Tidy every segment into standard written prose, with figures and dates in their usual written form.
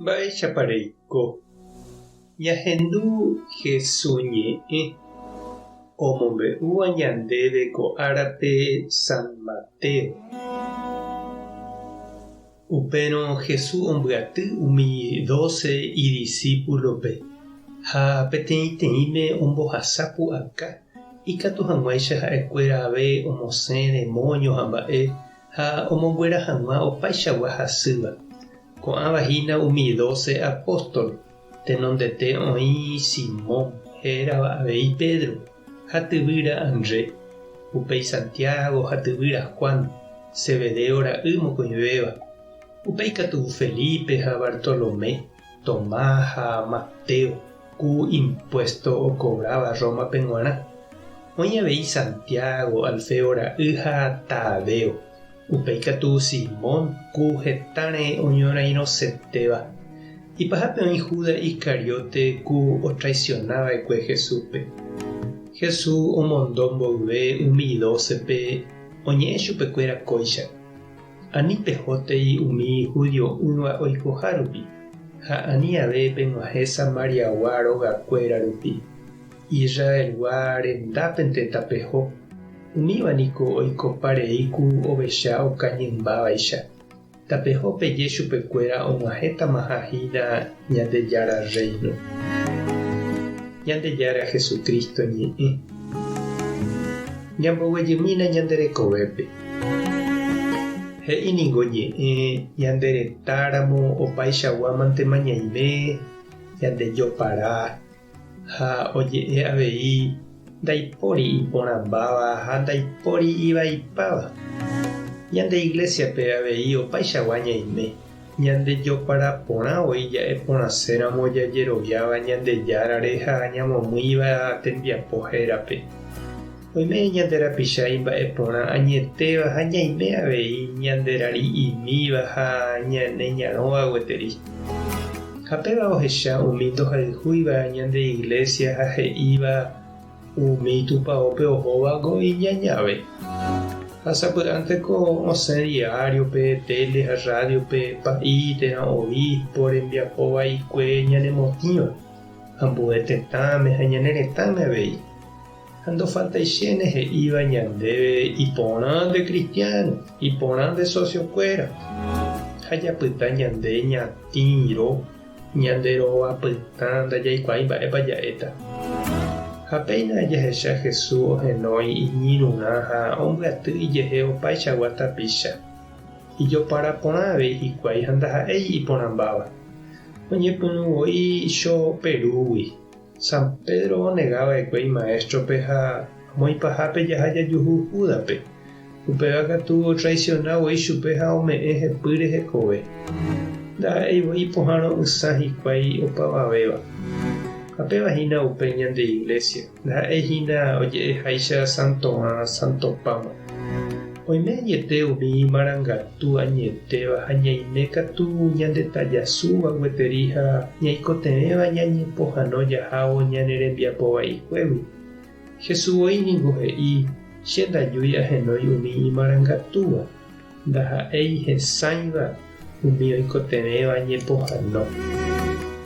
Mba'e chapareiko. Ñahendu Jesús ñe'ẽ omombe'úva ñandéve ko árape San Mateo. Upérõ Jesús ombyaty umi 12 idiscípulope ha peteĩteĩme ombohasa pu'aka ikatu hag̃uáicha ha'ekuéra ave omosẽ demonio ha mba'e ha omombuera hag̃ua opaichagua hasýva. Ko'ãvahína umi 12 apóstol tenondete oĩ Simón hérava avei Pedro ha tyvýra André, upéi Santiago ha tyvýra Juan, Zebedeo ra'y mokõivéva, upéi katu Felipe ha Bartolomé, Tomás ha Mateo, ku impuesto okobrava Rómape g̃uarã, oĩ avei Santiago, Alfeo ra'y ha Tadeo, upéi katu Simón ku hetãre oñorãirõsetéva. Ipahápe oĩ Judas Iscariote ku otraicionava'ekue Jesúspe. Jesús omondo mboyve umi 12pe oñe'ẽ chupekuéra kóicha. Ani pehótei umi judio'ỹva oikoha rupi ha ani ave peg̃uahẽ Samariagua rogakuéra rupi. Israelgua rendápente tapeho. Umívanico oikoparei ku ovecha okañymbávaicha. Tapeho peje chupekuéra og̃uahẽtamahahína Ñandejára Reino. Ñandejára Jesucristo ñe'ẽ. Ñamboguejymína ñanderekovépe. He'íningo ñe'ẽ ñanderetáramo opaichaguámantema ñaime ñandejopará ha oje'e avei ndaipóri iporãmbáva ha ndaipóri ivaipáva. Ñande iglesiape avei opaichagua ñaime ñandejopara porã oĩ ja'e porãséramo jajeroviáva Ñandejárare ha ñamomýiva tembiapo hérape. Oime ñanderapicha imba'e porã añetéva ha ñaime avei ñanderari'imíva ha neñarõva gueteri. Ha péva ohecha umi ndohayhúiva ñande iglesia ha he'íva umi tupãópe ohóvango iñañave. Ha sapy'ánteko osẽ diariope, tele ha radiope pa'i térã obispo rembiapo vaikue ñanemotĩva ha mbo'e tetãme ha ñaneretãme avei. Ha ndofaltaichéne he'íva ñandéve iporã nde cristiano, iporã nde sociokuéra. Ha japyta ñande ñatĩro, ñanderovapytã ndajaikuaa mba'épa ja'éta. Ha péina jahecha Jesús ohenói iñirũrã ha ombyaty ijehe opaichagua tapicha. Ijopara porã avei hikuái ha ndaha'éi iporãmbáva. Oñepyrũvoi Choperúgui. San Pedro onegava'ekue imaestrope ha moipahápe jaha jajuhu Judape. Upéva katu otraicionavoi chupe ha ome'ẽ hepýre hekove. Ndaha'eivoi pohãrõ ysã hikuái opavavéva. Apevahína upe ñande iglesia. Ndaha'éhína oje'eháicha Santo'ã, Santopáma. Oime añete umi marangatu añetéva ha ñaime katu ñandetajasúva gueteri ha ñaikoteẽva ñañepohãno jahávo ñane rembiapo vaikuégui. Jesús he'i che ndajúi ahenói umi imarangatúva. Ndaha'éi hesãiva umi oikoteẽva ñepohãno.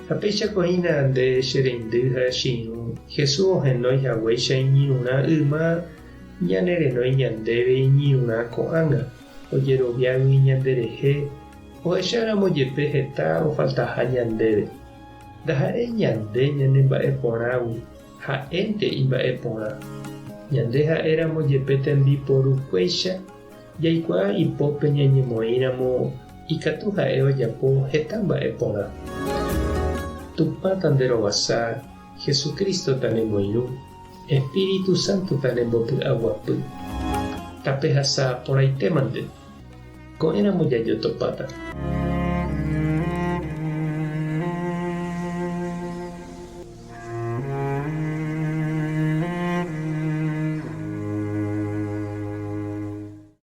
Ha péichakohína nde che reindy ha chi'ũ Jesús ohenói hag̃uáicha iñirũrã yma ñanerenói ñandéve iñirũrã ko'ág̃a ojeroviágui ñanderehe ohecharamo jepe heta ofaltaha ñandéve. Ndaha'éi ñande ñanemba'eporãgui ha'énte imba'eporã. Ñande ha'éramo jepe tembiporukuéicha jaikuaa ipópe ñañemoĩramo ikatu ha'e ojapo heta mba'eporã. Tupã tanderovasa Jesucristo tanemoirũ, Espíritu Santo tanembopy'aguapy. Tapehasa porãitémante. Ko'ẽramo jajotopáta.